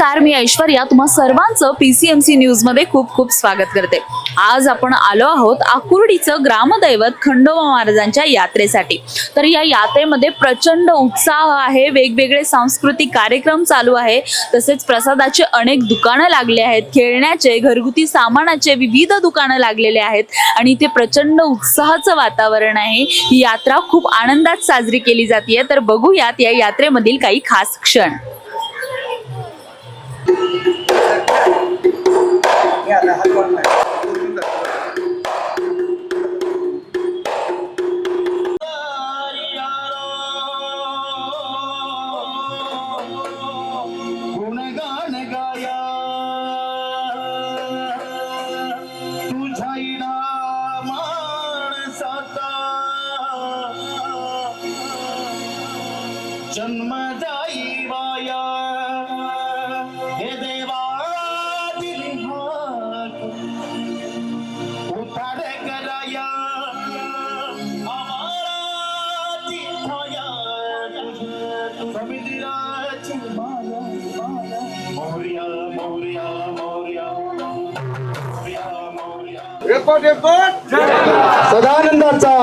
नमस्कार, मी ऐश्वर्या तुम्हा सर्वांचं PCMC न्यूज मध्ये खूप खूप स्वागत करते। आज आपण आलो आहोत आकुर्डीचं ग्रामदैवत खंडोबा महाराजांच्या यात्रेसाठी। तर या यात्रेमध्ये प्रचंड उत्साह आहे, वेगवेगळे सांस्कृतिक कार्यक्रम चालू आहे, तसेच प्रसादाचे अनेक दुकानं लागले आहेत, खेळण्याचे घरगुती सामानाचे विविध दुकानं लागलेले आहेत आणि इथे प्रचंड उत्साहाचं वातावरण आहे। ही यात्रा खूप आनंदात साजरी केली जाते। तर बघूयात या यात्रेमधील काही खास क्षण। जन्म जाई वाया हे देवा दिली हाक उतार कराया आम्हाला तिथया समुद्राची माया मोरया मोरया मोरया मोरया मोरया सदानंदाचा